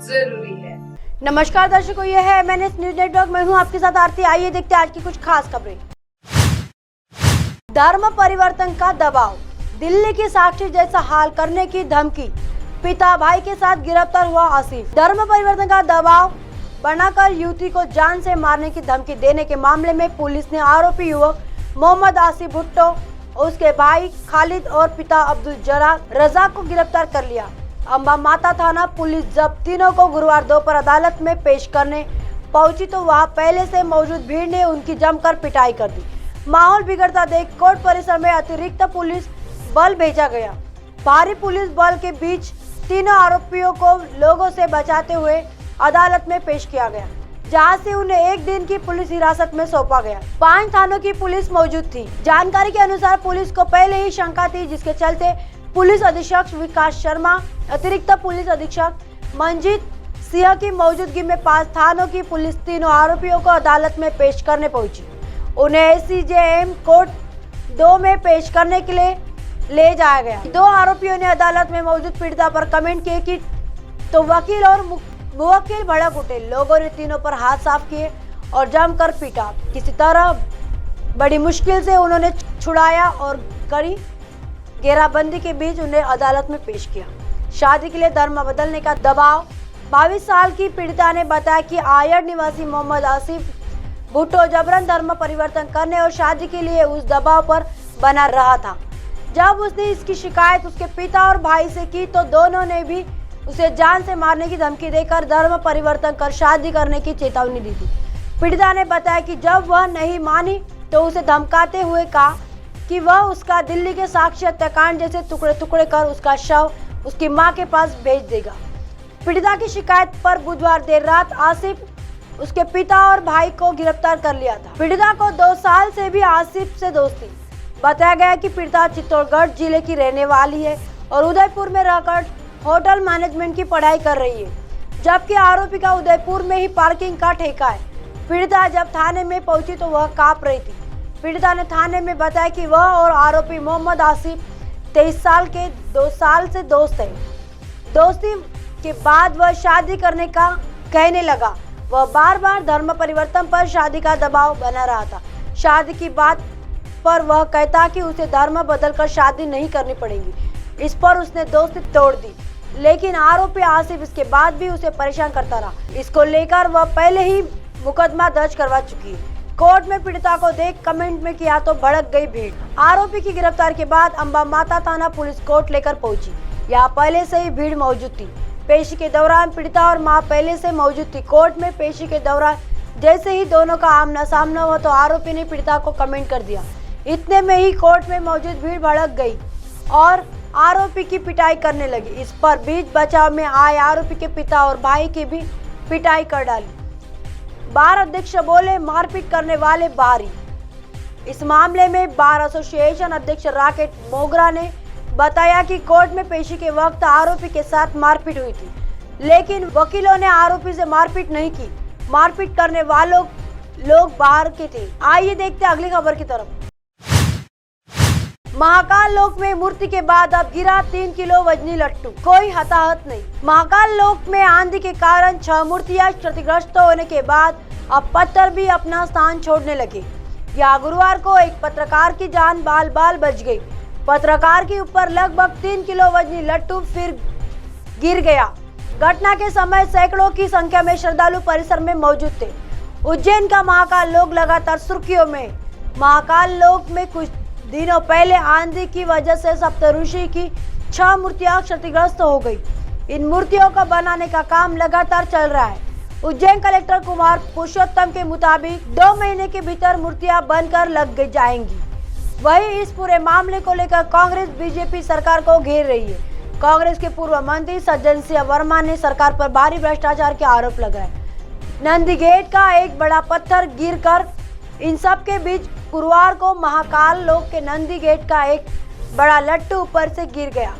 जरूरी है। नमस्कार दर्शकों, यह है MNS न्यूज नेटवर्क। मैं हूं आपके साथ आरती। आइए देखते हैं आज की कुछ खास खबरें। धर्म परिवर्तन का दबाव, दिल्ली की साक्षी जैसा हाल करने की धमकी, पिता भाई के साथ गिरफ्तार हुआ आसिफ। धर्म परिवर्तन का दबाव बनाकर युवती को जान से मारने की धमकी देने के मामले में पुलिस ने आरोपी युवक मोहम्मद आसिफ भुट्टो, उसके भाई खालिद और पिता अब्दुल रज़ाक को गिरफ्तार कर लिया। अंबा माता थाना पुलिस जब तीनों को गुरुवार दोपहर अदालत में पेश करने पहुंची तो वहां पहले से मौजूद भीड़ ने उनकी जमकर पिटाई कर दी। माहौल बिगड़ता देख कोर्ट परिसर में अतिरिक्त पुलिस बल भेजा गया। भारी पुलिस बल के बीच तीनों आरोपियों को लोगों से बचाते हुए अदालत में पेश किया गया, जहां से उन्हें एक दिन की पुलिस हिरासत में सौंपा गया। 5 थानों की पुलिस मौजूद थी। जानकारी के अनुसार पुलिस को पहले ही शंका थी, जिसके चलते पुलिस अधीक्षक विकास शर्मा, अतिरिक्त पुलिस अधीक्षक मंजीत सिंह की मौजूदगी में 5 थानों की पुलिस तीनों आरोपियों को अदालत में पेश करने पहुंची। उन्हें SCJM कोर्ट 2 में पेश करने के लिए ले जाया गया। 2 आरोपियों ने अदालत में मौजूद पीड़िता पर कमेंट किए कि तो वकील और मुवक्किल भड़क उठे। लोगों ने तीनों पर हाथ साफ किए और जमकर पीटा। किसी तरह बड़ी मुश्किल से उन्होंने छुड़ाया और कड़ी घेराबंदी के बीच उन्हें अदालत में पेश किया। शादी के लिए धर्म बदलने का दबाव, 22 साल की पीड़िता ने बताया कि आयड निवासी मोहम्मद आसिफ भुट्टो जबरन धर्म परिवर्तन करने और शादी के लिए उस दबाव पर बना रहा था। जब उसने इसकी शिकायत उसके पिता और भाई से की तो दोनों ने भी उसे जान से मारने की धमकी देकर धर्म परिवर्तन कर शादी करने की चेतावनी दी थी। पीड़िता ने बताया कि जब वह नहीं मानी तो उसे धमकाते हुए कहा कि वह उसका दिल्ली के साक्षी हत्याकांड जैसे टुकड़े टुकड़े कर उसका शव उसकी मां के पास भेज देगा। पीड़िता की शिकायत पर बुधवार देर रात आसिफ उसके पिता और भाई को गिरफ्तार कर लिया था। पीड़िता को 2 साल से भी आसिफ से दोस्ती। बताया गया कि पीड़िता चित्तौड़गढ़ जिले की रहने वाली है और उदयपुर में रहकर होटल मैनेजमेंट की पढ़ाई कर रही है, जबकि आरोपी का उदयपुर में ही पार्किंग का ठेका है। पीड़िता जब थाने में पहुंची तो वह कांप रही थी। पीड़िता ने थाने में बताया कि वह और आरोपी मोहम्मद आसिफ 23 साल के 2 साल से दोस्त है। दोस्ती के बाद वह शादी करने का कहने लगा। वह बार बार धर्म परिवर्तन पर शादी का दबाव बना रहा था। शादी की बात पर वह कहता कि उसे धर्म बदलकर शादी नहीं करनी पड़ेगी। इस पर उसने दोस्ती तोड़ दी, लेकिन आरोपी आसिफ इसके बाद भी उसे परेशान करता रहा। इसको लेकर वह पहले ही मुकदमा दर्ज करवा चुकी है। कोर्ट में पीड़िता को देख कमेंट में किया तो भड़क गई भीड़। आरोपी की गिरफ्तार के बाद अंबा माता थाना पुलिस कोर्ट लेकर पहुंची। यहाँ पहले से ही भीड़ मौजूद थी। पेशी के दौरान पीड़िता और मां पहले से मौजूद थी। कोर्ट में पेशी के दौरान जैसे ही दोनों का आमना सामना हुआ तो आरोपी ने पीड़िता को कमेंट कर दिया। इतने में ही कोर्ट में मौजूद भीड़ भड़क गई और आरोपी की पिटाई करने लगी। इस पर बीच बचाव में आए आरोपी के पिता और भाई की भी पिटाई कर डाली। बार अध्यक्ष बोले, मारपीट करने वाले बाहरी। इस मामले में बार एसोसिएशन अध्यक्ष राकेश मोगरा ने बताया कि कोर्ट में पेशी के वक्त आरोपी के साथ मारपीट हुई थी, लेकिन वकीलों ने आरोपी से मारपीट नहीं की। मारपीट करने वालों लोग बाहर के थे। आइए देखते हैं अगली खबर की तरफ। महाकाल लोक में मूर्ति के बाद अब गिरा 3 किलो वजनी लट्टू, कोई हताहत नहीं। महाकाल लोक में आंधी के कारण 6 मूर्तियां क्षतिग्रस्त होने के बाद अब पत्थर भी अपना स्थान छोड़ने लगे। यहाँ गुरुवार को एक पत्रकार की जान बाल बाल बच गई। पत्रकार के ऊपर लगभग 3 किलो वजनी लट्टू फिर गिर गया। घटना के समय सैकड़ों की संख्या में श्रद्धालु परिसर में मौजूद थे। उज्जैन का महाकाल लोक लगातार सुर्खियों में। महाकाल लोक में कुछ दिनों पहले आंधी की वजह से सप्तऋषि की 6 मूर्तियां क्षतिग्रस्त हो गई। इन मूर्तियों का बनाने का काम लगातार चल रहा है। उज्जैन कलेक्टर कुमार पुरुषोत्तम के मुताबिक 2 महीने के भीतर मूर्तियां बनकर लग जाएंगी। वहीं इस पूरे मामले को लेकर कांग्रेस बीजेपी सरकार को घेर रही है। कांग्रेस के पूर्व मंत्री सज्जन सिंह वर्मा ने सरकार पर भारी भ्रष्टाचार के आरोप लगाए। नंदी गेट का एक बड़ा पत्थर गिरकर इन सब के बीच गुरुवार को महाकाल लोक के नंदी गेट का एक बड़ा लट्टू ऊपर से गिर गया।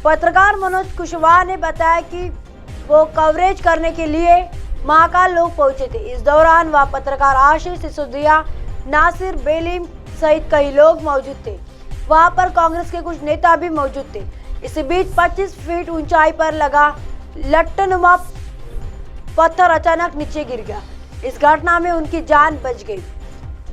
पत्रकार मनोज कुशवाहा ने बताया कि वो कवरेज करने के लिए महाकाल लोक पहुंचे थे। इस दौरान वह पत्रकार आशीष सिसोदिया, नासिर बेलीम सहित कई लोग मौजूद थे। वहां पर कांग्रेस के कुछ नेता भी मौजूद थे। इसी बीच 25 फीट ऊंचाई पर लगा लट्टनुमा पत्थर अचानक नीचे गिर गया। इस घटना में उनकी जान बच गई।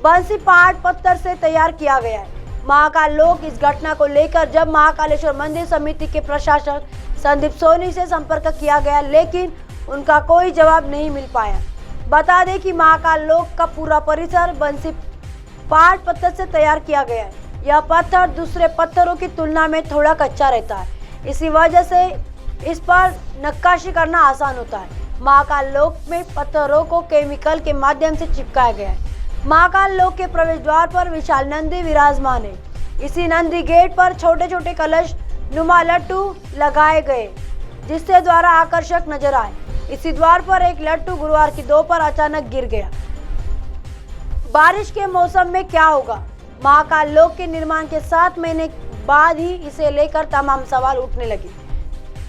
बंसी पहाड़ पत्थर से तैयार किया गया है। महाकाल लोक इस घटना को लेकर जब महाकालेश्वर मंदिर समिति के प्रशासक संदीप सोनी से संपर्क किया गया, लेकिन उनका कोई जवाब नहीं मिल पाया। बता दें कि महाकाल लोक का पूरा परिसर बंसी पहाड़ पत्थर से तैयार किया गया है। यह पत्थर दूसरे पत्थरों की तुलना में थोड़ा कच्चा रहता है, इसी वजह से इस पर नक्काशी करना आसान होता है। महाकाल लोक में पत्थरों को केमिकल के माध्यम से चिपकाया गया है। महाकाल लोक के प्रवेश द्वार पर विशाल नंदी विराजमान है। इसी नंदी गेट पर छोटे छोटे कलश नुमा लट्टू लगाए गए, जिससे द्वारा आकर्षक नजर आए। इसी द्वार पर एक लट्टू गुरुवार की दोपहर अचानक गिर गया। बारिश के मौसम में क्या होगा? महाकाल लोक के निर्माण के 7 महीने बाद ही इसे लेकर तमाम सवाल उठने लगे।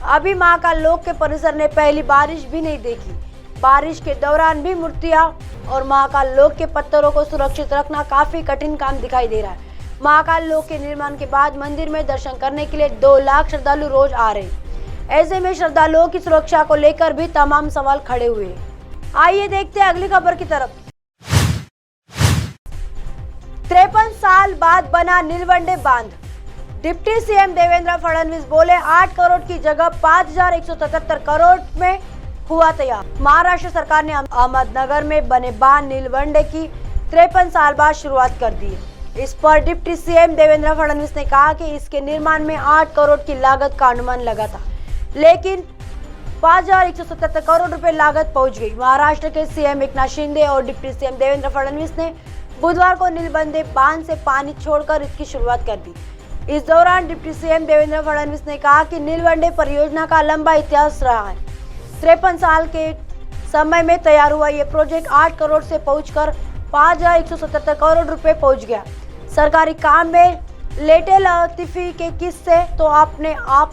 अभी महाकाल लोक के परिसर ने पहली बारिश भी नहीं देखी। बारिश के दौरान भी मूर्तियां और महाकाल लोक के पत्थरों को सुरक्षित रखना काफी कठिन काम दिखाई दे रहा है। महाकाल लोक के निर्माण के बाद मंदिर में दर्शन करने के लिए 2 लाख श्रद्धालु रोज आ रहे हैं। ऐसे में श्रद्धालुओं की सुरक्षा को लेकर भी तमाम सवाल खड़े हुए हैं। आइए देखते हैं अगली खबर की तरफ। 53 साल बाद बना नीलवंडे बांध। डिप्टी सीएम देवेंद्र फडणवीस बोले 8 करोड़ की जगह 5177 करोड़ में हुआ तैयार। महाराष्ट्र सरकार ने अहमदनगर में बने बांध नीलवंडे की 53 साल बाद शुरुआत कर दी है। इस पर डिप्टी सीएम देवेंद्र फडणवीस ने कहा कि इसके निर्माण में 8 करोड़ की लागत का अनुमान लगा था, लेकिन 5177 करोड़ रुपए लागत पहुंच गई। महाराष्ट्र के सीएम एकनाथ शिंदे और डिप्टी सीएम देवेंद्र फडणवीस ने बुधवार को नीलवंडे बांध से पानी छोड़कर इसकी शुरुआत कर दी। इस दौरान डिप्टी सीएम देवेंद्र फडणवीस ने कहा कि नीलवंडे परियोजना का लंबा इतिहास रहा है। 53 साल के समय में तैयार हुआ ये प्रोजेक्ट 8 करोड़ से पहुंचकर 5177 करोड़ रुपए पहुंच गया। सरकारी काम में लेटे लतीफी के किस्से तो आपने आप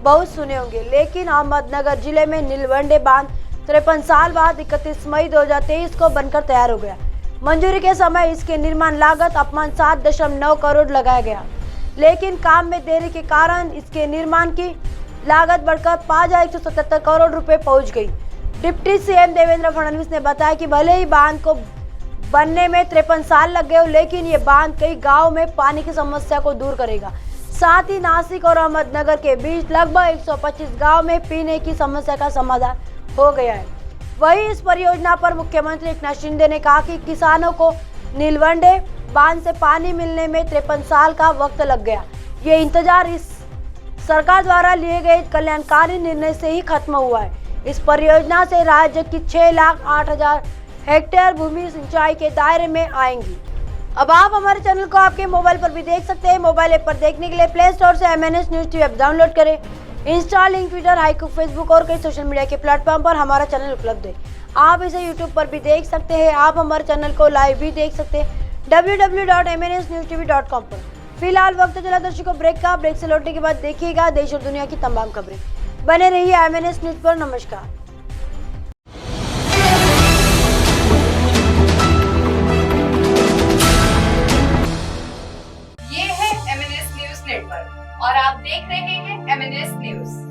बहुत सुने होंगे, लेकिन अहमदनगर जिले में नीलवंडे बांध 53 साल बाद 31 मई 2023 को बनकर तैयार हो गया। मंजूरी के समय इसके निर्माण लागत अपमान 7.9 करोड़ लगाया गया, लेकिन काम में देरी के कारण इसके निर्माण की लागत बढ़कर 5177 करोड़ रुपए पहुंच गई। डिप्टी सीएम देवेंद्र फडणवीस ने बताया कि भले ही बांध को बनने में 53 साल लग गए, लेकिन ये बांध कई गांव में पानी की समस्या को दूर करेगा। साथ ही नासिक और अहमदनगर के बीच लगभग 125 गांव में पीने की समस्या का समाधान हो गया है। वहीं इस परियोजना पर मुख्यमंत्री एकनाथ शिंदे ने कहा कि किसानों को नीलवंडे बांध से पानी मिलने में 53 साल का वक्त लग गया। ये इंतजार इस सरकार द्वारा लिए गए कल्याणकारी निर्णय से ही खत्म हुआ है। इस परियोजना से राज्य की 6,08,000 हेक्टेयर भूमि सिंचाई के दायरे में आएंगी। अब आप हमारे चैनल को आपके मोबाइल पर भी देख सकते हैं। मोबाइल ऐप पर देखने के लिए प्ले स्टोर से MNS news TV app download करें। इंस्टा, लिंक, ट्विटर, हाइकू, फेसबुक और कई सोशल मीडिया के प्लेटफॉर्म पर हमारा चैनल उपलब्ध है। आप इसे यूट्यूब पर भी देख सकते हैं। आप हमारे चैनल को लाइव भी देख सकते हैं www.mnsnewstv.com पर। फिलहाल वक्त चला दर्शकों ब्रेक का। ब्रेक से लौटने के बाद देखिएगा देश और दुनिया की तमाम खबरें। बने रहिए MNS न्यूज पर। नमस्कार। ये है MNS न्यूज नेटवर्क और आप देख रहे हैं MNS न्यूज।